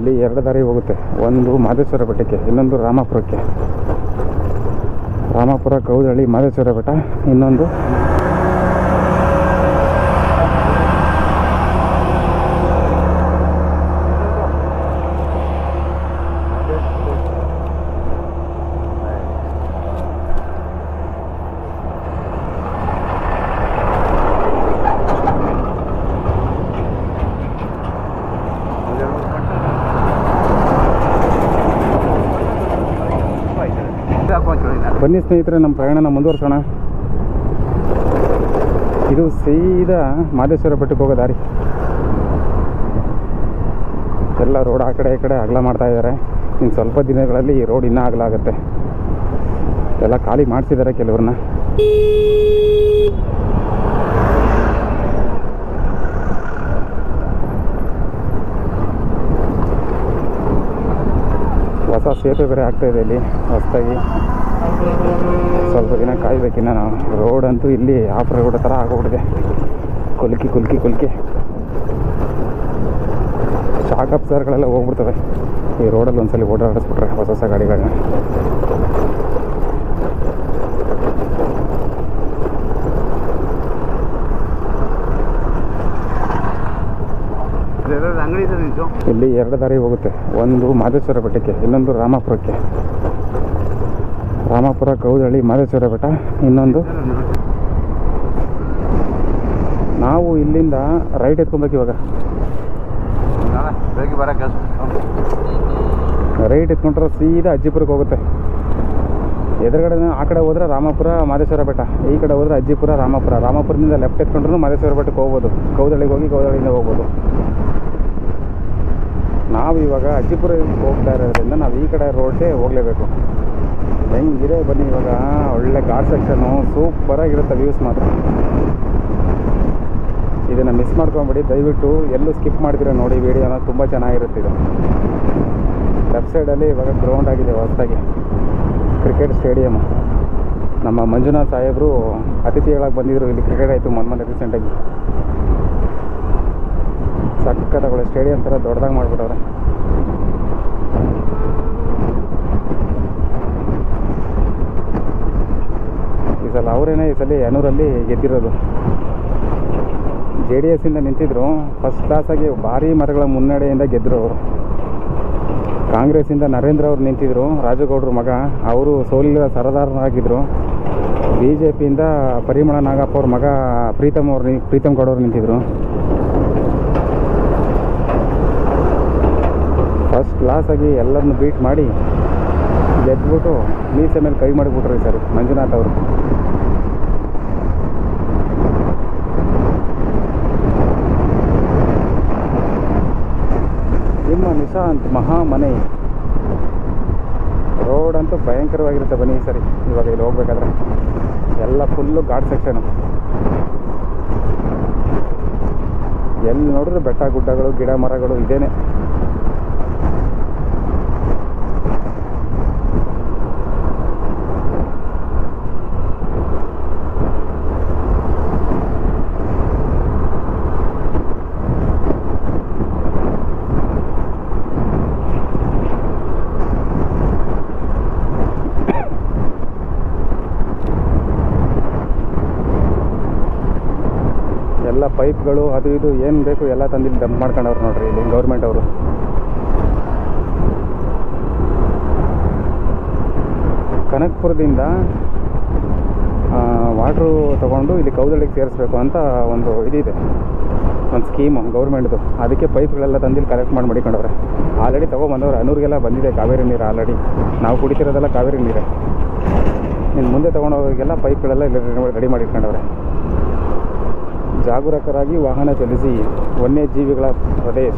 ಇಲ್ಲಿ ಎರಡು ದಾರಿ ಹೋಗುತ್ತೆ. ಒಂದು ಮಾದೇಶ್ವರ ಬೆಟ್ಟಕ್ಕೆ, ಇನ್ನೊಂದು ರಾಮಾಪುರಕ್ಕೆ. ರಾಮಾಪುರ, ಕೌದಳ್ಳಿ, ಮಾದೇಶ್ವರ ಬೆಟ್ಟ. ಇನ್ನೊಂದು ಬನ್ನಿ ಸ್ನೇಹಿತರೆ, ನಮ್ಮ ಪ್ರಯಾಣನ ಮುಂದುವರ್ಸೋಣ. ಇದು ಸೀದಾ ಮಾದೇಶ್ವರ ಬೆಟ್ಟಕ್ಕೆ ಹೋಗೋ ದಾರಿ. ಎಲ್ಲ ರೋಡ್ ಆ ಕಡೆ ಈ ಕಡೆ ಅಗಲ ಮಾಡ್ತಾ ಇದ್ದಾರೆ. ಇನ್ನು ಸ್ವಲ್ಪ ದಿನಗಳಲ್ಲಿ ಈ ರೋಡ್ ಇನ್ನೂ ಅಗಲ ಆಗುತ್ತೆ. ಎಲ್ಲ ಖಾಲಿ ಮಾಡಿಸಿದ್ದಾರೆ ಕೆಲವ್ರನ್ನ. ಹೊಸ ಸೇತುವೆ ಬೇರೆ ಆಗ್ತಾಯಿದೆ ಇಲ್ಲಿ ಹೊಸದಾಗಿ. ಸ್ವಲ್ಪ ದಿನ ಕಾಯ್ಬೇಕಿನ್ನ ನಾವು. ರೋಡ್ ಅಂತೂ ಇಲ್ಲಿ ಆಫ್ ರೋಡ್ ಥರ ಆಗೋಗ್ಬಿಟ್ಟಿದೆ. ಕುಲ್ಕಿ ಶಾಕ್ ಅಬ್ಸರ್ಗಳೆಲ್ಲ ಹೋಗ್ಬಿಡ್ತವೆ ಈ ರೋಡಲ್ಲಿ. ಒಂದ್ಸಲಿ ಓಡಾಡಿಸ್ಬಿಟ್ರೆ ಹೊಸ ಗಾಡಿಗಳನ್ನ. ಇಲ್ಲಿ ಎರಡು ದಾರಿ ಹೋಗುತ್ತೆ. ಒಂದು ಮಾದೇಶ್ವರ ಬೆಟ್ಟಕ್ಕೆ, ಇನ್ನೊಂದು ರಾಮಾಪುರಕ್ಕೆ. ರಾಮಾಪುರ, ಕೌದಳ್ಳಿ, ಮಾದೇಶ್ವರ ಬೆಟ್ಟ. ಇನ್ನೊಂದು ನಾವು ಇಲ್ಲಿಂದ ರೈಟ್ ಎತ್ಕೊಬೇಕು. ಇವಾಗ ರೈಟ್ ಎತ್ಕೊಂಡ್ರೆ ಸೀದಾ ಅಜ್ಜಿಪುರಕ್ಕೆ ಹೋಗುತ್ತೆ. ಎದುರುಗಡೆ ಆ ಕಡೆ ಹೋದ್ರೆ ರಾಮಾಪುರ, ಮಾದೇಶ್ವರ ಬೆಟ್ಟ. ಈ ಕಡೆ ಹೋದ್ರೆ ಅಜ್ಜಿಪುರ, ರಾಮಾಪುರ. ರಾಮಾಪುರದಿಂದ ಲೆಫ್ಟ್ ಎತ್ಕೊಂಡ್ರೂ ಮಾದೇಶ್ವರ ಬೆಟ್ಟಕ್ಕೆ ಹೋಗ್ಬೋದು. ಕೌದಳ್ಳಿಗೆ ಹೋಗಿ ಕೌದಳ್ಳಿಯಿಂದ ಹೋಗ್ಬೋದು. ನಾವು ಇವಾಗ ಅಜ್ಜಿಪುರ ಹೋಗ್ತಾ ಇರೋದ್ರಿಂದ ನಾವು ಈ ಕಡೆ ರೋಡ್ಗೆ ಹೋಗಲೇಬೇಕು. ಹೆಂಗಿದೆ ಬನ್ನಿ. ಇವಾಗ ಒಳ್ಳೆ ಘಾಟ್ ಸೆಕ್ಷನು, ಸೂಪರಾಗಿರುತ್ತೆ ವ್ಯೂಸ್ ಮಾತ್ರ. ಇದನ್ನು ಮಿಸ್ ಮಾಡ್ಕೊಂಬಿಡಿ ದಯವಿಟ್ಟು. ಎಲ್ಲೂ ಸ್ಕಿಪ್ ಮಾಡ್ತೀರ ನೋಡಿ ವಿಡಿಯೋನ. ತುಂಬ ಚೆನ್ನಾಗಿರುತ್ತೆ ಇದು. ಲೆಫ್ಟ್ ಸೈಡಲ್ಲಿ ಇವಾಗ ಗ್ರೌಂಡ್ ಆಗಿದೆ ಹೊಸದಾಗಿ, ಕ್ರಿಕೆಟ್ ಸ್ಟೇಡಿಯಮ್ಮು. ನಮ್ಮ ಮಂಜುನಾಥ್ ಸಾಹೇಬರು ಅತಿಥಿಗಳಾಗಿ ಬಂದಿದ್ದರು. ಇಲ್ಲಿ ಕ್ರಿಕೆಟ್ ಆಯಿತು ಮೊನ್ನೆ ರೀಸೆಂಟಾಗಿ. ಸಕ್ಕತ್ತಾಗಿ ಸ್ಟೇಡಿಯಂ ಥರ ದೊಡ್ಡದಾಗಿ ಮಾಡಿಬಿಟ್ಟವ್ರೆ. ಈ ಸಲ ಅವರೇನೇ ಈ ಸಲ ಯನೂರಲ್ಲಿ ಗೆದ್ದಿರೋದು. JDS ಇಂದ ನಿಂತಿದ್ರು. ಫಸ್ಟ್ ಕ್ಲಾಸಾಗಿ ಭಾರಿ ಮತಗಳ ಮುನ್ನಡೆಯಿಂದ ಗೆದ್ದರು ಅವರು. ಕಾಂಗ್ರೆಸ್ಸಿಂದ ನರೇಂದ್ರ ಅವರು ನಿಂತಿದ್ರು, ರಾಜಗೌಡರು ಮಗ. ಅವರು ಸೋಲಿನ ಸರದಾರರಾಗಿದ್ದರು. BJPಯಿಂದ ಪರಿಮಳ ನಾಗಪ್ಪ ಅವ್ರ ಮಗ ಪ್ರೀತಮ್ ಗೌಡ ಅವರು ನಿಂತಿದ್ರು. ಫಸ್ಟ್ ಕ್ಲಾಸಾಗಿ ಎಲ್ಲರನ್ನು ಬೀಟ್ ಮಾಡಿ ಗೆದ್ಬಿಟ್ಟು ಮೀಸೆ ಮೇಲೆ ಕೈ ಮಾಡಿಬಿಟ್ರು ಈ ಸರಿ ಮಂಜುನಾಥ್ ಅವರು. ನಿಮ್ಮ ನಿಶಾಂತ್ ಮಹಾಮನೆ. ರೋಡ್ ಅಂತೂ ಭಯಂಕರವಾಗಿರುತ್ತೆ ಬನ್ನಿ ಈ ಸರಿ. ಇವಾಗ ಇಲ್ಲಿ ಹೋಗ್ಬೇಕಾದ್ರೆ ಎಲ್ಲ ಫುಲ್ಲು ಘಾಟ್ ಸೆಕ್ಷನು. ಎಲ್ಲಿ ನೋಡಿದ್ರೆ ಬೆಟ್ಟ ಗುಡ್ಡಗಳು, ಗಿಡ ಮರಗಳು ಇದೇನೆ. ಎಲ್ಲ ಪೈಪ್ಗಳು ಅದು ಇದು ಏನು ಬೇಕು ಎಲ್ಲ ತಂದಿಲ್ಲಿ ಡಂಪ್ ಮಾಡ್ಕೊಂಡವ್ರು ನೋಡ್ರಿ ಇಲ್ಲಿ ಗೌರ್ಮೆಂಟ್ ಅವರು. ಕನಕಪುರದಿಂದ ವಾಟ್ರು ತೊಗೊಂಡು ಇಲ್ಲಿ ಕೌದಳ್ಳಿಗೆ ಸೇರಿಸ್ಬೇಕು ಅಂತ ಒಂದು ಇದಿದೆ, ಒಂದು ಸ್ಕೀಮು ಗೌರ್ಮೆಂಟ್ದು. ಅದಕ್ಕೆ ಪೈಪ್ಗಳೆಲ್ಲ ತಂದಿಲ್ಲಿ ಕಲೆಕ್ಟ್ ಮಾಡಿ ಮಡಿಕೊಂಡವ್ರೆ. ಆಲ್ರೆಡಿ ತೊಗೊಂಬಂದವ್ರು. ಅನೂರಿಗೆಲ್ಲ ಬಂದಿದೆ ಕಾವೇರಿ ನೀರು ಆಲ್ರೆಡಿ. ನಾವು ಕುಡಿತಿರೋದೆಲ್ಲ ಕಾವೇರಿ ನೀರೇ. ಇನ್ನು ಮುಂದೆ ತೊಗೊಂಡೋರಿಗೆಲ್ಲ ಪೈಪ್ಗಳೆಲ್ಲ ಇಲ್ಲಿ ರೆಡಿ ಮಾಡಿಟ್ಕೊಂಡವ್ರೆ. ಜಾಗರೂಕರಾಗಿ ವಾಹನ ಚಲಿಸಿ, ವನ್ಯಜೀವಿಗಳ ಪ್ರದೇಶ.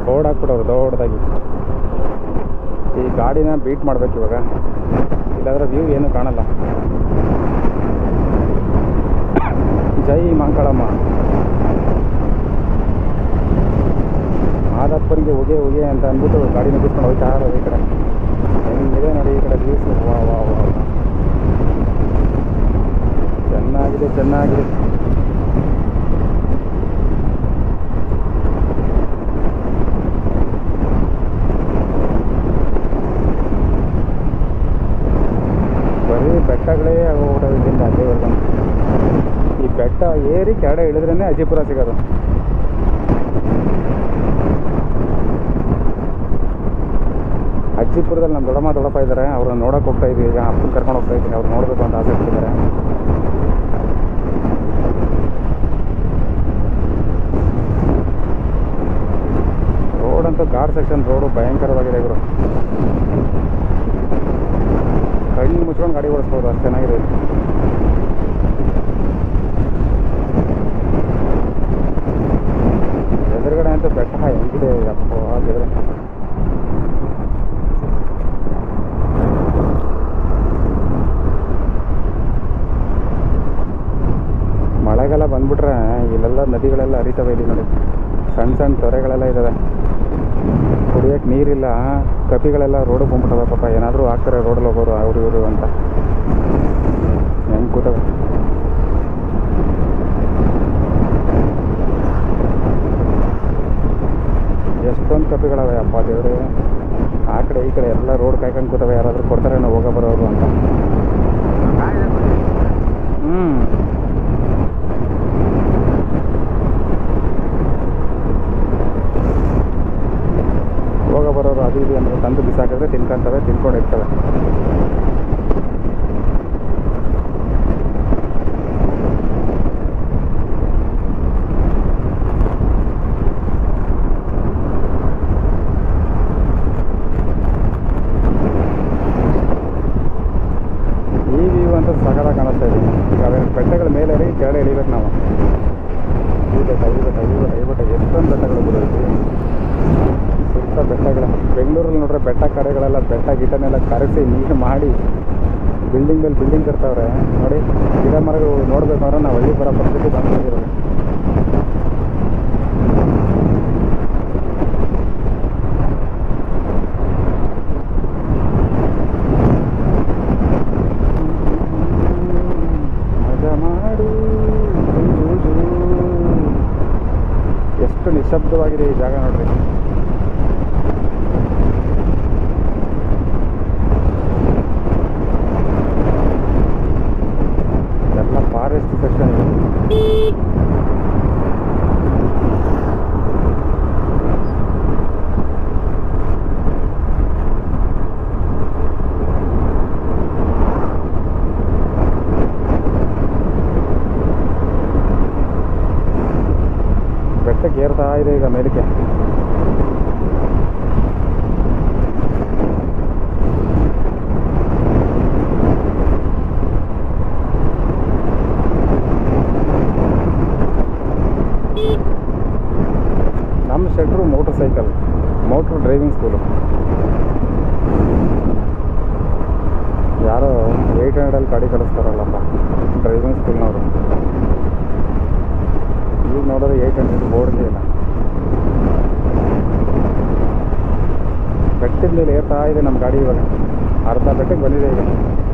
ಬೋರ್ಡ್ ಹಾಕ್ಬಿಟ್ಟವ್ರು ದೊಡ್ಡದಾಗಿ. ಈ ಗಾಡಿನ ಬೀಟ್ ಮಾಡಬೇಕು ಇವಾಗ, ಇಲ್ಲಾಂದ್ರೆ ವ್ಯೂ ಏನೂ ಕಾಣಲ್ಲ. ಜೈ ಮಂಗಳಮ್ಮ. ಆದಪ್ಪನಿಗೆ ಹೊಗೆ ಅಂತ ಅಂದ್ಬಿಟ್ಟು ಗಾಡಿನ ಬಿಟ್ಕೊಂಡು ಹೋಗ್ತಾ ಇರೋದು ಈ ಕಡೆ. ಹೆಂಗಿದೆ ನೋಡಿ ಈ ಕಡೆ ವ್ಯೂಸ್. ವಾ ವಾ ವಾ, ಚೆನ್ನಾಗಿದೆ. ಏರಿ ಕೆರಡೆ ಇಳಿದ್ರೇ ಅಜ್ಜಿಪುರ ಸಿಗೋದು. ಅಜ್ಜಿಪುರದಲ್ಲಿ ನಮ್ಮ ದೊಡ್ಡಪ್ಪ ಇದ್ದಾರೆ, ಅವ್ರನ್ನ ನೋಡೋಕೆ ಹೋಗ್ತಾ ಇದ್ವಿ. ಈಗ ಅಪ್ಪನ ಕರ್ಕೊಂಡು ಹೋಗ್ತಾ ಇದ್ದೀನಿ, ಅವ್ರು ನೋಡಬೇಕು ಅಂತ ಆಸೆ ಪಟ್ಟಿದ್ದಾರೆ. ರೋಡ್ ಅಂತೂ ಘಾಟ್ ಸೆಕ್ಷನ್ ರೋಡು ಭಯಂಕರವಾಗಿದೆ ಇವರು. ಕಣ್ಣು ಮುಚ್ಕೊಂಡು ಗಾಡಿ ಓಡಿಸ್ಬೋದು, ಅಷ್ಟು ಚೆನ್ನಾಗಿದೆ. ಎದುರುಗಡೆ ಅಂತೂ ಬೆಟ್ಟ ಹೆಂಗಿದೆ ಅಪ್ಪ ಆಗಿದ್ರೆ. ಮಳೆಗಾಲ ಬಂದ್ಬಿಟ್ರೆ ಇಲ್ಲೆಲ್ಲ ನದಿಗಳೆಲ್ಲ ಹರಿತವೆ. ಇಲ್ಲಿ ನೋಡಿ ಸಣ್ಣ ಸಣ್ಣ ತೊರೆಗಳೆಲ್ಲ ಇದ್ದಾವೆ, ಕುಡಿಯೋಕ್ಕೆ ನೀರಿಲ್ಲ. ಕಪಿಗಳೆಲ್ಲ ರೋಡಿಗೆ ಬಂದ್ಬಿಟ್ಟವೆ ಪಾಪ. ಏನಾದರೂ ಆಗ್ತಾರೆ ರೋಡಲ್ಲಿ ಹೋಗೋರು ಅವರು ಇವರು ಅಂತ. ಹೆಂಗೆ ಕೂತವೆ. ಎಷ್ಟೊಂದು ಕಪಿಗಳವೆ ಅಪ್ಪ ದೇವರು. ಆ ಕಡೆ ಈ ಕಡೆ ಎಲ್ಲ ರೋಡ್ ಕಾಯ್ಕೊಂಡು ಕೂತವೆ, ಯಾರಾದರೂ ಕೊಡ್ತಾರೆ ನಾವು ಹೋಗೋ ಬರೋರು ಅಂತ. ಹೋಗ ಬರೋರು ಅದು ಇದು ಅಂದರೆ ತಂದು ಬಿಸಾಕಿದ್ರೆ ತಿನ್ಕೊಂತವೆ, ತಿನ್ಕೊಂಡು ಇರ್ತವೆ. ಈ ವ್ಯೂ ಅಂತೂ ಸಗಲ ಕಾಣಿಸ್ತಾ ಇದೆ. ಈಗ ಅವೇನು ಬೆಟ್ಟಗಳ ಮೇಲೆ ಕೆಳಗೆ ಇಳಿಬೇಕು ನಾವು. ಈ ಬೆಟ್ಟ ಎಷ್ಟೊಂದು ಬೆಟ್ಟಗಳು ಬರುತ್ತೆ. ಸುತ್ತ ಬೆಟ್ಟಗಳು. ಬೆಂಗಳೂರಲ್ಲಿ ನೋಡ್ರೆ ಬೆಟ್ಟ ಕಡೆಗಳೆಲ್ಲ ಬೆಟ್ಟ ಗಿಟನೆಲ್ಲ ಕರೆಸಿ ನೀರು ಮಾಡಿ ಬಿಲ್ಡಿಂಗ್ ಮೇಲೆ ಬಿಲ್ಡಿಂಗ್ ಕಟ್ತಾವ್ರೆ ನೋಡಿ. ಗಿಡ ಮರಗಳು ನೋಡ್ಬೇಕಂದ್ರೆ ನಾವು ಹಳ್ಳಿ ಬರೋ ಪರಿಸ್ಥಿತಿ ಬಂದಿರೋದು. ಮಜಾ ಮಾಡು. ಎಷ್ಟು ನಿಶಬ್ದವಾಗಿದೆ ಈ ಜಾಗ ನೋಡ್ರಿ. ಎಲ್ಲ ಫಾರೆಸ್ಟ್ ಸೆಕ್ಷನ್ ಇದೆ. ಬೆಟ್ಟಕ್ಕೆ ಏರ್ತಾ ಇದೆ ಈಗ ಮೇಲಕ್ಕೆ. ನಮ್ಮ ಶೆಟ್ರು ಮೋಟ್ರ್ ಡ್ರೈವಿಂಗ್ ಸ್ಕೂಲು. ಯಾರೋ 800 ಗಾಡಿ ಕಳಿಸ್ತಾರಲ್ಲಪ್ಪ ಡ್ರೈವಿಂಗ್ ಸ್ಕೂಲ್ನವರು. ಈಗ ನೋಡೋದು 800 ಬೋರ್ಡ್ಗೆ ಇಲ್ಲ. ಬೆಟ್ಟದ ಮೇಲೆ ಏರ್ತಾ ಇದೆ ನಮ್ಮ ಗಾಡಿ. ಇವಾಗ ಅರ್ಧ ಬೆಟ್ಟಕ್ಕೆ ಬಂದಿದೆ ಈಗ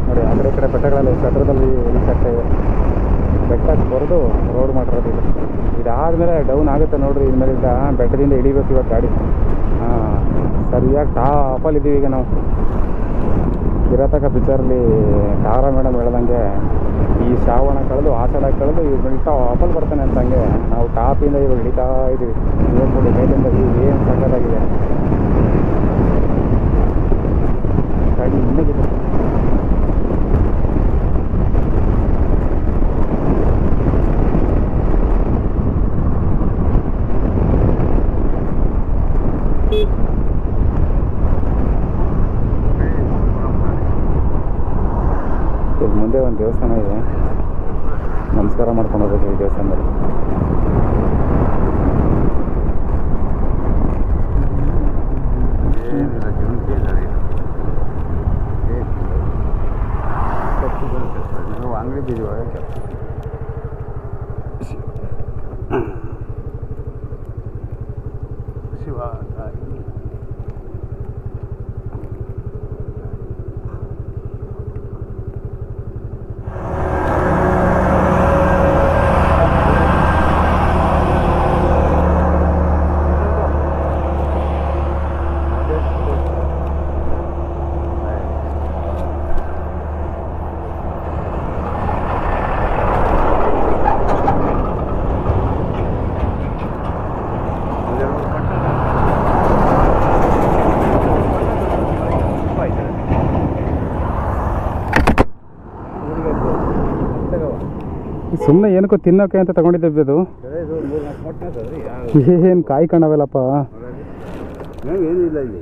ನೋಡಿ. ಆ ಕಡೆ ಈ ಕಡೆ ಬೆಟ್ಟಗಳಲ್ಲಿ ಶಟ್ರದಲ್ಲಿ ರೀಚ್ ಆಗ್ತಾ ಇದೆ. ಬೆಟ್ಟಕ್ಕೆ ಬರೆದು ರೋಡ್ ಮಾಡಿರೋದು ಇದು. ಇದಾದಮೇಲೆ ಡೌನ್ ಆಗುತ್ತೆ ನೋಡ್ರಿ. ಇನ್ಮೇಲಿಂದ ಬೆಟ್ಟದಿಂದ ಇಳಿಬೇಕು ಇವಾಗ ಗಾಡಿ. ಸರಿಯಾಗಿ ಟಾಪಲ್ಲಿ ಇದ್ದೀವಿ ಈಗ ನಾವು. ಕಿರಾತಕ ಪಿಕ್ಚರಲ್ಲಿ ತಾರಾ ಮೇಡಮ್ ಹೇಳ್ದಂಗೆ ಈ ಶ್ರಾವಣ ಕಳೆದು ಆಷಾಢ ಕಳೆದು ಇವಾಗ ಟಾಪಲ್ಲಿ ಬರ್ತಾನೆ ಅಂತಂಗೆ ನಾವು ಟಾಪಿಂದ ಇವಾಗ ಇಳಿತಾ ಇದ್ದೀವಿ. ನೋಡಿ ಮೇಲಿಂದ ಏನು ಸಕ್ಕತ್ತಾಗಿದೆ ಗಾಡಿ. ಇನ್ನಗಿದೆ ಇಲ್ಲಿ ಮುಂದೆ ಒಂದು ದೇವಸ್ಥಾನ ಇದೆ, ನಮಸ್ಕಾರ ಮಾಡ್ಕೊಂಡು ಹೋಗ್ಬೇಕು ಈ ದೇವಸ್ಥಾನದಲ್ಲಿ. ಅಂಗಡಿ ಬೀದಿ ಒಳಗೆ ಶಿವ ಸುಮ್ಮನೆ ಏನಕ್ಕೂ ತಿನ್ನೋಕೆ ಅಂತ ತಗೊಂಡಿದ್ದೆ ಅದು. ಏನು ಕಾಯಿ ಕಾಣವಲ್ಲಪ್ಪ. ಏನಿಲ್ಲ ಇಲ್ಲಿ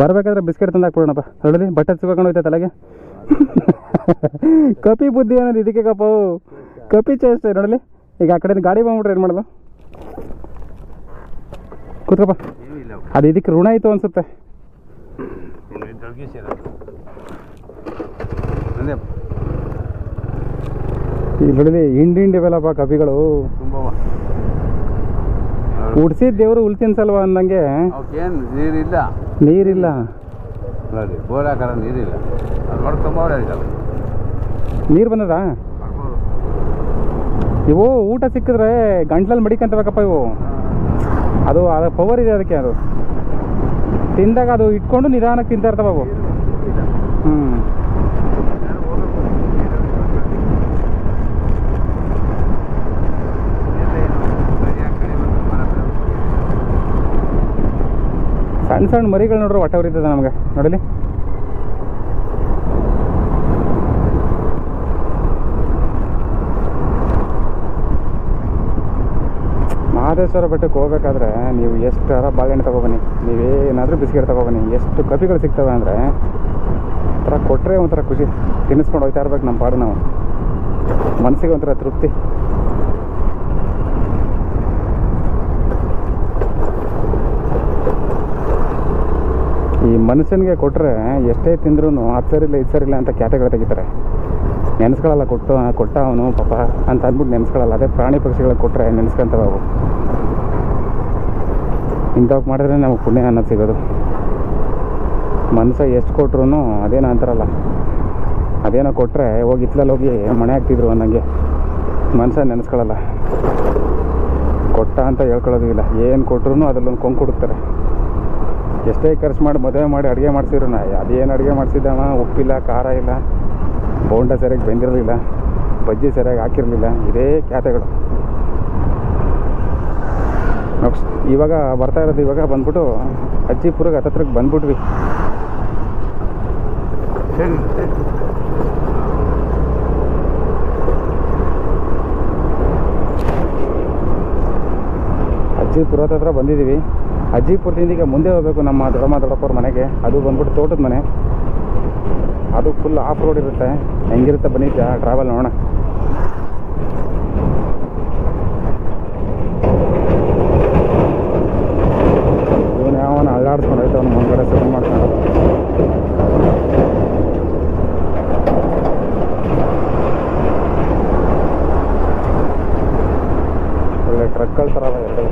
ಬರಬೇಕಾದ್ರೆ ಬಿಸ್ಕೆಟ್ ತಂದು ಹಾಕ್ಬಿಡೋಣಪ್ಪ. ಹೇಳಿ ಬಟ್ಟೆ ಸಿಗೋಕೊಂಡು ಹೋಯ್ತಾ ತಲೆಗೆ. ಕಪಿ ಬುದ್ಧಿ ಅನ್ನೋದು ಇದಕ್ಕೆ ಕಪ್ಪ, ಕಪಿ ಚೇಷ್ಟೆ ನೋಡಲಿ. ಈಗ ಆ ಕಡೆ ಗಾಡಿ ಬಂದ್ಬಿಟ್ರೆ ಏನು ಮಾಡೋದು? ಕೂತ್ಕಪ್ಪ. ಅದು ಇದಕ್ಕೆ ಋಣ ಆಯಿತು ಅನ್ಸುತ್ತೆ. ಈಗ ನೋಡಿಲಿ ಹಿಂಡಿವೆಲ್ಲಪ್ಪ ಕಪಿಗಳು. ಉಡ್ಸಿದ ದೇವರು ಹುಲ್ ತಿನ್ಸಲ್ವ ಅಂದಂಗೆ. ನೀರಿಲ್ಲ, ನೀರಿಲ್ಲ ನೋಡಿ ಬೋರ್ ಹಾಕಾರ ನೀರಿಲ್ಲ. ನೀರು ಬಂದದ? ಇವು ಊಟ ಸಿಕ್ಕಿದ್ರೆ ಗಂಟ್ಲಲ್ಲಿ ಮಡಿಕಂತಬೇಕಪ್ಪ ಇವು. ಅದು ಪವರ್ ಇದೆ ಅದಕ್ಕೆ. ಅದು ತಿಂದಾಗ ಅದು ಇಟ್ಕೊಂಡು ನಿಧಾನಕ್ಕೆ ತಿಂತಾ ಇರ್ತಾವ ಅವು. ಸಣ್ಣ ಸಣ್ಣ ಮರಿಗಳು ನೋಡ್ರಿ ಹೊಟ್ಟೆ ಉರಿತದೆ ನಮಗೆ. ನೋಡಲಿ ಮಹದೇಶ್ವರ ಬೆಟ್ಟಕ್ಕೆ ಹೋಗ್ಬೇಕಾದ್ರೆ ನೀವು ಎಷ್ಟಾರ ಬಾಳೆಹಣ್ಣು ತೊಗೊಬನ್ನಿ, ನೀವೇನಾದರೂ ಬಿಸ್ಕೆಟ್ ತೊಗೊಬನ್ನಿ. ಎಷ್ಟು ಕಪಿಗಳು ಸಿಗ್ತವೆ ಅಂದರೆ ಒಂಥರ ಕೊಟ್ಟರೆ ಒಂಥರ ಖುಷಿ. ತಿನ್ನಿಸ್ಕೊಂಡು ಹೋಗ್ತಾ ಇರ್ಬೇಕು ನಮ್ಮ ಪಾಡು ನಾವು. ಮನಸ್ಸಿಗೆ ಒಂಥರ ತೃಪ್ತಿ. ಈ ಮನುಷ್ಯನಿಗೆ ಕೊಟ್ಟರೆ ಎಷ್ಟೇ ತಿಂದ್ರೂ ಅದು ಸರಿಲ್ಲ ಇದು ಸರಿಲ್ಲ ಅಂತ ಕ್ಯಾಟಗಳು ತೆಗಿತಾರೆ. ನೆನೆಸ್ಕೊಳ್ಳಲ್ಲ. ಕೊಟ್ಟ ಅವನು ಪಾಪ ಅಂತ ಅಂದ್ಬಿಟ್ಟು ನೆನೆಸ್ಕೊಳ್ಳಲ್ಲ. ಅದೇ ಪ್ರಾಣಿ ಪಕ್ಷಿಗಳಿಗೆ ಕೊಟ್ಟರೆ ನೆನೆಸ್ಕೊಂತವೆ ಅವು. ಇಂಥವು ಮಾಡಿದ್ರೆ ನಮಗೆ ಪುಣ್ಯ ಅನ್ನೋದು ಸಿಗೋದು. ಮನುಷ್ಯ ಎಷ್ಟು ಕೊಟ್ರು ಅದೇನೋ ಅಂತಾರಲ್ಲ, ಅದೇನೋ ಕೊಟ್ಟರೆ ಹೋಗಿ ಇತ್ಲಲ್ಲಿ ಹೋಗಿ ಮಣೆ ಹಾಕ್ತಿದ್ರು ಅನ್ನಂಗೆ. ಮನುಷ್ಯ ನೆನೆಸ್ಕೊಳ್ಳಲ್ಲ, ಕೊಟ್ಟ ಅಂತ ಹೇಳ್ಕೊಳ್ಳೋದು ಇಲ್ಲ. ಏನು ಕೊಟ್ರು ಅದರಲ್ಲೊಂದು ಕೊಂಕು ಹುಡುಕ್ತಾರೆ. ಎಷ್ಟೇ ಖರ್ಚು ಮಾಡಿ ಮದುವೆ ಮಾಡಿ ಅಡುಗೆ ಮಾಡಿಸಿದ್ರು ಅದೇನು ಅಡುಗೆ ಮಾಡಿಸಿದ್ದವ, ಉಪ್ಪಿಲ್ಲ, ಖಾರ ಇಲ್ಲ, ಬೋಂಡ ಸರಿಯಾಗಿ ಬೆಂದಿರಲಿಲ್ಲ, ಬಜ್ಜಿ ಸರಿಯಾಗಿ ಹಾಕಿರಲಿಲ್ಲ. ಇದೇ ಕ್ಯಾತೆಗಳು. ಇವಾಗ ಬರ್ತಾ ಇರೋದು, ಇವಾಗ ಬಂದ್ಬಿಟ್ಟು ಅಜ್ಜಿಪುರಕ್ಕೆ ಹತ್ತತ್ರಕ್ಕೆ ಬಂದ್ಬಿಟ್ವಿ. ಅಜ್ಜಿಪುರದ ಹತ್ರ ಬಂದಿದ್ದೀವಿ. ಅಜ್ಜಿಪುರದಿಂದ ಈಗ ಮುಂದೆ ಹೋಗಬೇಕು ನಮ್ಮ ದೊಡ್ಡಪ್ಪವ್ರ ಮನೆಗೆ. ಅದು ಬಂದ್ಬಿಟ್ಟು ತೋಟದ ಮನೆ. ಅದು ಫುಲ್ ಆಫ್ ರೋಡ್ ಇರುತ್ತೆ. ಹೆಂಗಿರುತ್ತೆ ಬನ್ನಿ ಟ್ರಾವೆಲ್ ನೋಡೋಣ. ಇವನು ಯಾವನ ಅಳ್ಳಾಡ್ಸ್ಕೊಂಡು ಹೋಯ್ತು ಅವ್ನು ಮುಂದ್ಗಡೆ ಸೆಟ್ ಮಾಡ್ಕೊಂಡು. ಒಳ್ಳೆ ಟ್ರಕ್ಗಳು ಥರ ಎರಡು.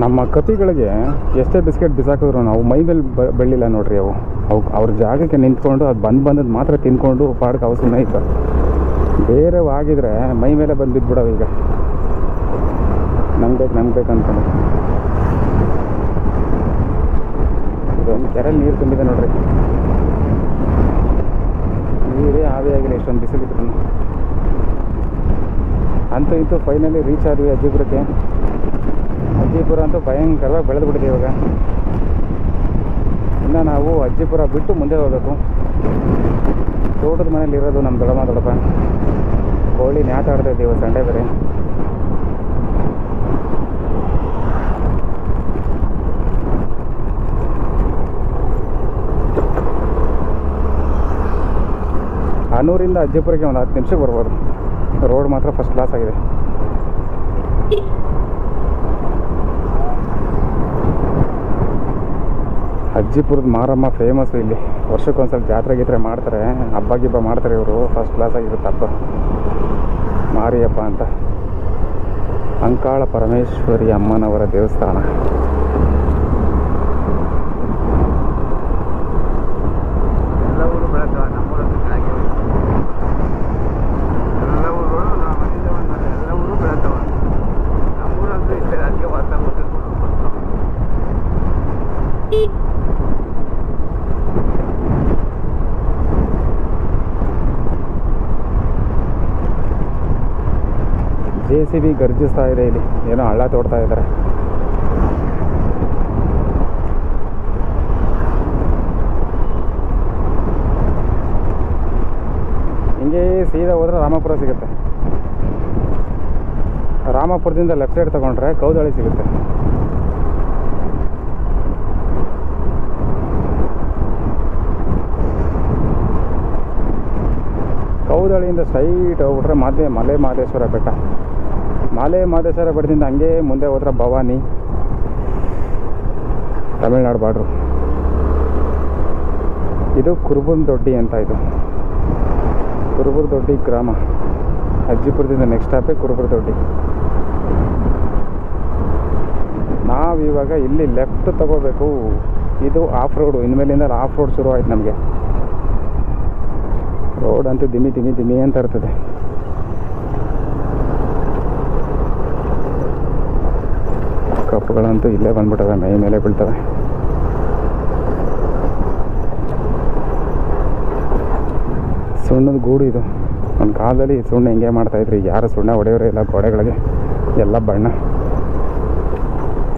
ನಮ್ಮ ಕಪಿಗಳಿಗೆ ಎಷ್ಟೇ ಬಿಸ್ಕೆಟ್ ಬಿಸಾಕಿದ್ರು ನಾವು ಮೈ ಮೇಲೆ ಬೆಳ್ಳಿಲ್ಲ ನೋಡ್ರಿ. ಅವು ಅವ್ರ ಜಾಗಕ್ಕೆ ನಿಂತ್ಕೊಂಡು ಅದು ಬಂದದ್ದು ಮಾತ್ರ ತಿನ್ಕೊಂಡು ಪಾಡ್ಗೆ ಅವು ಸುಮ್ಮನೆ ಇತ್ತು. ಬೇರೆ ಆಗಿದ್ರೆ ಮೈ ಮೇಲೆ ಬಂದು ಬಿದ್ದುಬಿಡವು. ಈಗ ನಮ್ಗೆ ಬೇಕು ಅಂದ್ಕೊಂಡು ಇದೊಂದು ಕೆರೆಯಲ್ಲಿ ನೀರು ತುಂಬಿದೆ ನೋಡ್ರಿ. ನೀರೇ ಆವಿಯಾಗಿಲ್ಲ ಎಷ್ಟೊಂದು ಬಿಸಿಲಿದ್ರು. ಅಂತೂ ಇಂತೂ ಫೈನಲಿ ರೀಚ್ ಆದ್ವಿ ಅಜ್ಜಿಪುರಕ್ಕೆ. ಅಜ್ಜಿಪುರ ಅಂತೂ ಭಯಂಕರವಾಗಿ ಬೆಳೆದ್ಬಿಟ್ಟಿದೆ ಇವಾಗ. ಇನ್ನು ನಾವು ಅಜ್ಜಿಪುರ ಬಿಟ್ಟು ಮುಂದೆ ಹೋಗಬೇಕು. ತೋಟದ ಮನೇಲಿ ಇರೋದು ನಮ್ಮ ದೊಡ್ಡಪ್ಪ. ಕೋಳಿ ನ್ಯಾತ ಆಡ್ತಾ ಇದ್ದೀವಿ, ಸಂಡೇ ಬೇರೆ. ಹನೂರಿಂದ ಅಜ್ಜಿಪುರಕ್ಕೆ ಒಂದು 10 ನಿಮಿಷಕ್ಕೆ ಬರ್ಬೋದು. ರೋಡ್ ಮಾತ್ರ ಫಸ್ಟ್ ಕ್ಲಾಸ್ ಆಗಿದೆ. ಅಜ್ಜಿಪುರದ ಮಾರಮ್ಮ ಫೇಮಸ್ಸು ಇಲ್ಲಿ. ವರ್ಷಕ್ಕೊಂದ್ಸಲ ಜಾತ್ರೆ ಗೀತ್ರೆ ಮಾಡ್ತಾರೆ, ಹಬ್ಬ ಗಿಬ್ಬ ಮಾಡ್ತಾರೆ ಇವರು. ಫಸ್ಟ್ ಕ್ಲಾಸ್ ಆಗಿರುತ್ತೆ ಹಬ್ಬ. ಮಾರಿ ಹಬ್ಬ ಅಂತ. ಅಂಕಾಳ ಪರಮೇಶ್ವರಿ ಅಮ್ಮನವರ ದೇವಸ್ಥಾನ. ಎಲ್ಲ ಊರು ಬೆಳೆದ ನಮ್ಮೂರಲ್ಲಿ JCB ಗರ್ಜಿಸ್ತಾ ಇದೆ ಇಲ್ಲಿ, ಏನೋ ಹಳ್ಳ ತೋಡ್ತಾ ಇದ್ದಾರೆ. ಹಿಂಗೆ ಸೀದಾ ಹೋದ್ರೆ ರಾಮಪುರ ಸಿಗುತ್ತೆ. ರಾಮಪುರದಿಂದ ಲೆಫ್ಟ್ ಸೈಡ್ ತಗೊಂಡ್ರೆ ಕೌದಳ್ಳಿ ಸಿಗುತ್ತೆ. ಕೌದಳ್ಳಿಯಿಂದ ಸ್ಟ್ರೈಟ್ ಹೋಗ್ಬಿಟ್ರೆ ಮಲೆ ಮಹದೇಶ್ವರ ಬೆಟ್ಟ. ಮಲೆ ಮಹದೇಶ್ವರ ಬೆಟ್ಟದಿಂದ ಹಂಗೆ ಮುಂದೆ ಹೋದ್ರೆ ಭವಾನಿ, ತಮಿಳ್ನಾಡು ಬಾರ್ಡ್ರು. ಇದು ಕುರುಬುಂದೊಡ್ಡಿ ಅಂತ. ಇದು ಕುರುಬುರದೊಡ್ಡಿ ಗ್ರಾಮ. ಅಜ್ಜಿಪುರದಿಂದ ನೆಕ್ಸ್ಟ್ ಸ್ಟಾಪೇ ಕುರುಬುರದೊಡ್ಡಿ. ನಾವಿವಾಗ ಇಲ್ಲಿ ಲೆಫ್ಟ್ ತಗೋಬೇಕು. ಇದು ಆಫ್ ರೋಡು. ಇನ್ಮೇಲಿಂದ ಆಫ್ ರೋಡ್ ಶುರು ಆಯ್ತು ನಮಗೆ. ರೋಡ್ ಅಂತೂ ದಿಮಿ ದಿಮಿ ದಿಮಿ ಅಂತ ಇರ್ತದೆ. ಕಪ್ಪುಗಳಂತೂ ಇಲ್ಲೇ ಬಂದ್ಬಿಟ್ಟವೆ, ಮೈ ಮೇಲೆ ಬೀಳ್ತವೆ. ಸುಣ್ಣದ ಗೂಡು ಇದು. ಒಂದು ಕಾಲದಲ್ಲಿ ಸುಣ್ಣ ಹಿಂಗೆ ಮಾಡ್ತಾಯಿದ್ರು. ಯಾರು ಸುಣ್ಣ ಹೊಡೆಯೋರೇ ಇಲ್ಲ ಗೋಡೆಗಳಿಗೆ, ಎಲ್ಲ ಬಣ್ಣ.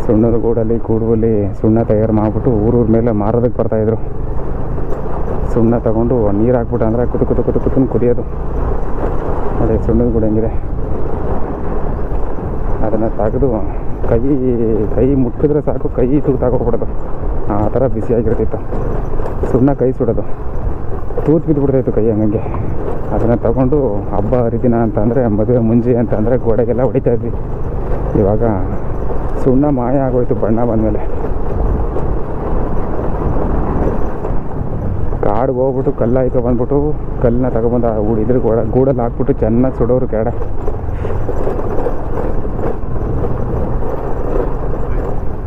ಸುಣ್ಣದ ಗೂಡಲ್ಲಿ ಗೂಡುವಲ್ಲಿ ಸುಣ್ಣ ತಯಾರು ಮಾಡಿಬಿಟ್ಟು ಊರೂರ ಮೇಲೆ ಮಾರೋದಕ್ಕೆ ಬರ್ತಾಯಿದ್ರು. ಸುಣ್ಣ ತಗೊಂಡು ನೀರು ಹಾಕ್ಬಿಟ್ಟು ಅಂದರೆ ಕುತು ಕುದಿಯೋದು. ಅದೇ ಸುಣ್ಣದ ಗೂಡು ಹೆಂಗಿದೆ, ಅದನ್ನು ತೆಗೆದು ಕೈ ಮುಟ್ಟಿದ್ರೆ ಸಾಕು, ಕೈ ತೂತಾಗೋಗ್ಬಿಡೋದು. ಆ ಥರ ಬಿಸಿಯಾಗಿರ್ತಿತ್ತು. ಸುಣ್ಣ ಕೈ ಸುಡೋದು, ತೂತು ಬಿದ್ದುಬಿಡ್ತಾಯಿತ್ತು ಕೈ ಹಂಗೆ. ಅದನ್ನು ತಗೊಂಡು ಹಬ್ಬ ಹರಿದಿನ ಅಂತಂದರೆ, ಮದುವೆ ಮುಂಜಿ ಅಂತಂದರೆ ಗೋಡೆಗೆಲ್ಲ ಹೊಡಿತಾಯಿದ್ವಿ. ಇವಾಗ ಸುಣ್ಣ ಮಾಯ ಆಗೋಯ್ತು ಬಣ್ಣ ಬಂದಮೇಲೆ. ಕಾಡಿಗೆ ಹೋಗ್ಬಿಟ್ಟು ಕಲ್ಲಾಯ್ತು ಬಂದ್ಬಿಟ್ಟು ಕಲ್ಲನ್ನ ತಗೊಬಂದು ಇದ್ರ ಗೂಡಲ್ಲಿ ಹಾಕ್ಬಿಟ್ಟು ಚೆನ್ನಾಗಿ ಸುಡೋರು ಕೆರಡೆ.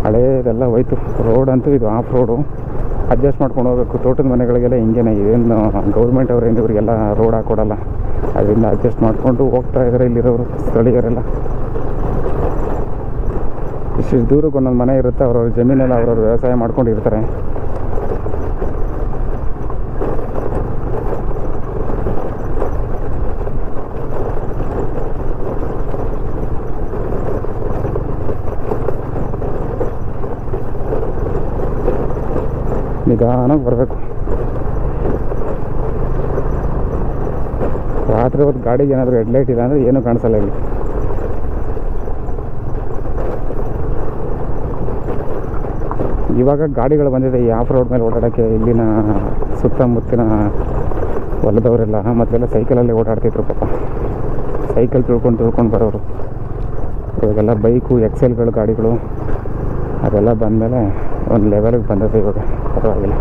ಹಳೇದೆಲ್ಲ ಹೋಯ್ತು. ರೋಡ್ ಅಂತೂ ಇದು ಆಫ್ ರೋಡು. ಅಡ್ಜಸ್ಟ್ ಮಾಡ್ಕೊಂಡು ಹೋಗ್ಬೇಕು. ತೋಟದ ಮನೆಗಳಿಗೆಲ್ಲ ಹಿಂಗೇನೆ. ಇದೇನು ಗೌರ್ಮೆಂಟ್ ಅವರಿಂದ ಇವರಿಗೆಲ್ಲ ರೋಡ್ ಹಾಕ್ಕೊಡಲ್ಲ. ಅದರಿಂದ ಅಡ್ಜಸ್ಟ್ ಮಾಡಿಕೊಂಡು ಹೋಗ್ತಾ ಇದ್ದಾರೆ ಇಲ್ಲಿರೋರು ಸ್ಥಳೀಯರೆಲ್ಲ. ಇಷ್ಟು ದೂರಕ್ಕೆ ಒಂದೊಂದು ಮನೆ ಇರುತ್ತೆ. ಅವ್ರವ್ರ ಜಮೀನೆಲ್ಲ ಅವ್ರವ್ರು ವ್ಯವಸಾಯ ಮಾಡ್ಕೊಂಡು ಇರ್ತಾರೆ. ನಿಧಾನಕ್ಕೆ ಬರಬೇಕು. ರಾತ್ರಿ ಹೊತ್ತು ಗಾಡಿಗೆ ಏನಾದರೂ ಹೆಡ್ಲೈಟ್ ಇಲ್ಲ ಅಂದರೆ ಏನೂ ಕಾಣಿಸಲ್ಲ ಇಲ್ಲಿ. ಇವಾಗ ಗಾಡಿಗಳು ಬಂದಿದೆ ಈ ಆಫ್ ರೋಡ್ ಮೇಲೆ ಓಡಾಡೋಕ್ಕೆ. ಇಲ್ಲಿನ ಸುತ್ತಮುತ್ತಿನ ಹೊಲದವರೆಲ್ಲ ಮೊದಲೆಲ್ಲ ಸೈಕಲಲ್ಲಿ ಓಡಾಡ್ತಿದ್ರು ಪಾಪ. ಸೈಕಲ್ ತಿಳ್ಕೊಂಡು ಬರೋರು. ಇವಾಗೆಲ್ಲ ಬೈಕು, ಎಕ್ಸೆಲ್ಗಳು ಗಾಡಿಗಳು ಅದೆಲ್ಲ ಬಂದಮೇಲೆ ಒಂದು ಲೆವೆಲಿಗೆ ಬಂದದ್ದು. ಇವಾಗ ಪರವಾಗಿಲ್ಲ.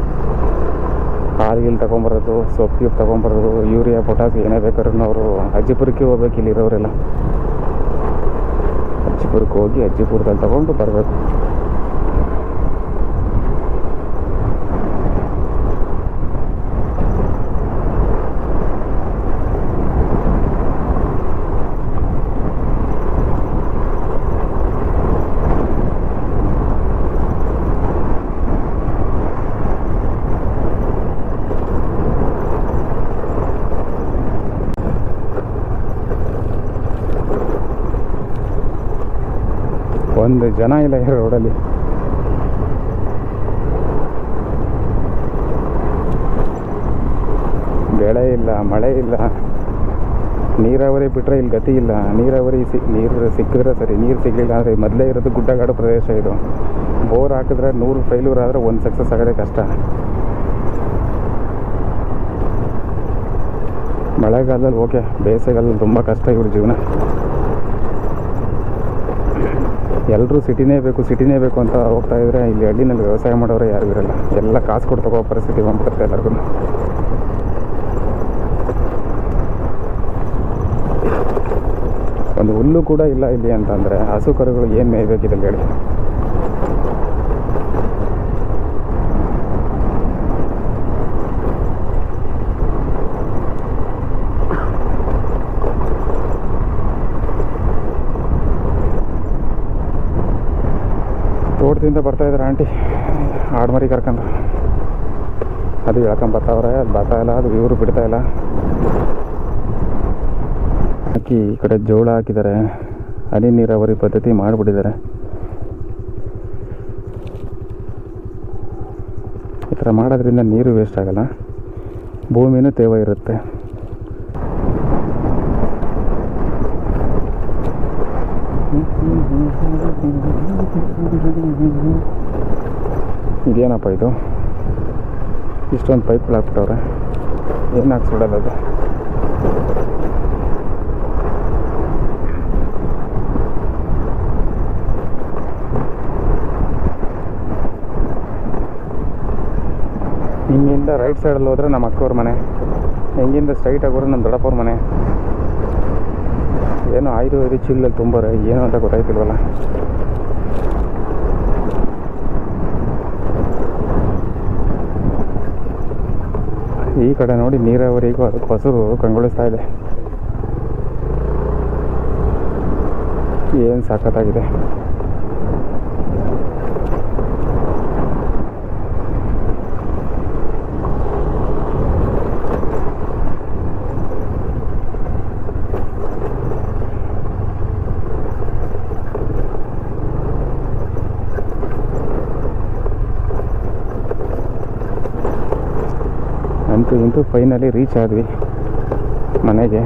ಹಾಲು ತೊಗೊಂಬರೋದು, ಸೊಪ್ಪು ತೊಗೊಂಬರೋದು, ಯೂರಿಯಾ, ಪೊಟಾಸ್ ಏನೇ ಬೇಕಾದ್ರೂ ಅವರು ಅಜ್ಜಿಪುರಕ್ಕೆ ಹೋಗ್ಬೇಕು. ಇಲ್ಲಿರೋರೆಲ್ಲ ಅಜ್ಜಿಪುರಕ್ಕೆ ಹೋಗಿ ಅಜ್ಜಿಪುರದಲ್ಲಿ ತೊಗೊಂಡು ಬರಬೇಕು. ಒಂದು ಜನ ಇಲ್ಲ ಈ ರೋಡಲ್ಲಿ. ಬೆಳೆ ಇಲ್ಲ, ಮಳೆ ಇಲ್ಲ. ನೀರಾವರಿ ಬಿಟ್ಟರೆ ಇಲ್ಲಿ ಗತಿ ಇಲ್ಲ. ನೀರಾವರಿ ನೀರು ಸಿಕ್ಕಿದ್ರೆ ಸರಿ, ನೀರು ಸಿಗಲಿಲ್ಲ ಅಂದರೆ ಮೊದಲೇ ಇರೋದು ಗುಡ್ಡಗಾಡು ಪ್ರದೇಶ ಇದು. ಬೋರ್ ಹಾಕಿದ್ರೆ 100 ಫೇಲ್ಯೂರ್ ಆದರೆ ಒಂದು ಸಕ್ಸಸ್ ಆಗೋದೇ ಕಷ್ಟ. ಮಳೆಗಾಲದಲ್ಲಿ ಓಕೆ, ಬೇಸಿಗೆಗಾಲದಲ್ಲಿ ತುಂಬ ಕಷ್ಟ ಇವ್ರ ಜೀವನ. ಎಲ್ಲರೂ ಸಿಟಿನೇ ಬೇಕು ಅಂತ ಹೋಗ್ತಾ ಇದ್ರೆ ಇಲ್ಲಿ ಹಳ್ಳಿನಲ್ಲಿ ವ್ಯವಸಾಯ ಮಾಡೋರು ಯಾರು ಇರಲ್ಲ. ಎಲ್ಲ ಕಾಸು ಕೊಟ್ಟು ತಗೋ ಪರಿಸ್ಥಿತಿ ಬಂದ್ಬಿಡುತ್ತೆ ಎಲ್ಲರಿಗೂ. ಒಂದು ಹುಲ್ಲು ಕೂಡ ಇಲ್ಲ ಇಲ್ಲಿ ಅಂತಂದರೆ ಹಸು ಕರುಗಳು ಏನು ಮೇಯ್ಬೇಕಿದೆ ಹೇಳಿ. ತೋಟದಿಂದ ಬರ್ತಾಯಿದ್ದಾರೆ ಆಂಟಿ ಆಡ್ಮರಿ ಕರ್ಕೊಂಡು. ಅದು ಹೇಳ್ಕೊಂಬರ್ತಾವ್ರೆ, ಅದು ಬರ್ತಾಯಿಲ್ಲ, ಅದು ಇವರು ಬಿಡ್ತಾಯಿಲ್ಲ. ಹಾಕಿ ಈ ಕಡೆ ಜೋಳ ಹಾಕಿದ್ದಾರೆ. ಹನಿ ನೀರಾವರಿ ಪದ್ಧತಿ ಮಾಡಿಬಿಟ್ಟಿದ್ದಾರೆ. ಈ ಥರ ಮಾಡೋದ್ರಿಂದ ನೀರು ವೇಸ್ಟ್ ಆಗಲ್ಲ, ಭೂಮಿನೂ ತೇವ ಇರುತ್ತೆ. ಇದೇನಪ್ಪ ಇದು, ಇಷ್ಟೊಂದು ಪೈಪ್ಗಳು ಹಾಕ್ಬಿಟ್ಟವ್ರೆ, ಏನು ಹಾಕ್ಸ್ಬಿಡೋದು ಅದು. ಹಿಂಗಿಂದ ರೈಟ್ ಸೈಡಲ್ಲಿ ಹೋದರೆ ನಮ್ಮ ಅಕ್ಕವ್ರ ಮನೆ, ಹೆಂಗಿಂದ ಸ್ಟ್ರೈಟಾಗಿ ಹೋದ್ರೆ ನಮ್ಮ ದೊಡ್ಡಪ್ಪವ್ರ ಮನೆ. ಏನೋ ಆಯ್ದು ಇದು ಚಿಲ್ಲಲ್ಲಿ ತುಂಬರೆ ಏನು ಅಂತ ಗೊತ್ತಾಯ್ತಿಲ್ವಲ್ಲ. ಈ ಕಡೆ ನೋಡಿ ನೀರಾವರಿಗೂ ಅದಕ್ಕೆ ಹಸಿರು ಕಂಗೊಳಿಸ್ತಾ ಇದೆ. ಏನು ಸಖತ್ತಾಗಿದೆ. ಅಂತೂ ಫೈನಲಿ ರೀಚ್ ಆದ್ವಿ ಮನೆಗೆ.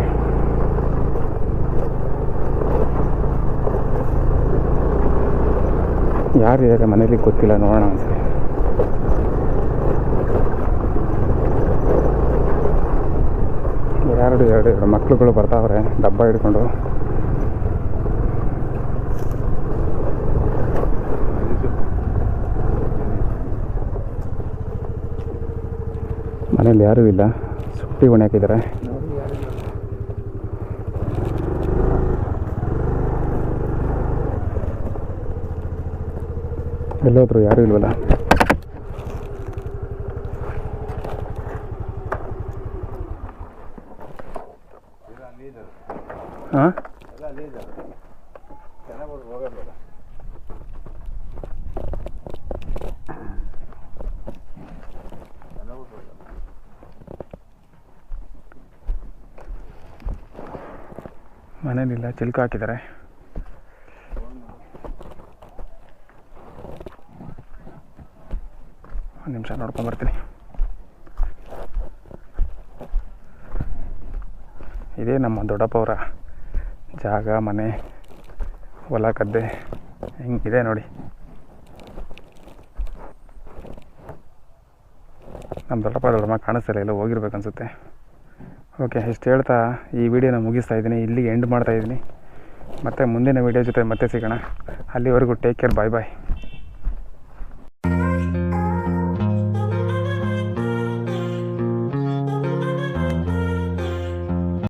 ಯಾರಿದ್ದಾರೆ ಮನೇಲಿ ಗೊತ್ತಿಲ್ಲ, ನೋಡೋಣ ಅನ್ಸರಿ. ಎರಡು ಮಕ್ಳುಗಳು ಬರ್ತಾವ್ರೆ ಡಬ್ಬ ಹಿಡ್ಕೊಂಡು. ಮನೇಲಿ ಯಾರೂ ಇಲ್ಲ, ಸುಟ್ಟಿ ಹೊಣೆ ಹಾಕಿದ್ದಾರೆ. ಎಲ್ಲೋದ್ರು ಯಾರೂ ಇಲ್ವಲ್ಲ. ಹಾಂ ಮನೇಲಿಲ್ಲ, ಚಿಲ್ಕ ಹಾಕಿದ್ದಾರೆ. ಒಂದು ನಿಮಿಷ ನೋಡ್ಕೊಂಬರ್ತೀನಿ. ಇದೇ ನಮ್ಮ ದೊಡ್ಡಪ್ಪವರ ಜಾಗ, ಮನೆ, ಹೊಲ ಗದ್ದೆ ಹಿಂಗಿದೆ ನೋಡಿ. ನಮ್ಮ ದೊಡ್ಡಮ್ಮ ಕಾಣಿಸ್ತಿಲ್ಲ, ಎಲ್ಲ ಹೋಗಿರ್ಬೇಕು ಅನಿಸುತ್ತೆ. ಓಕೆ, ಇಷ್ಟು ಹೇಳ್ತಾ ಈ ವಿಡಿಯೋನ ಮುಗಿಸ್ತಾ ಇದ್ದೀನಿ, ಇಲ್ಲಿಗೆ ಎಂಡ್ ಮಾಡ್ತಾಯಿದ್ದೀನಿ. ಮತ್ತು ಮುಂದಿನ ವಿಡಿಯೋ ಜೊತೆ ಮತ್ತೆ ಸಿಗೋಣ. ಅಲ್ಲಿವರೆಗೂ ಟೇಕ್ ಕೇರ್, ಬಾಯ್ ಬಾಯ್.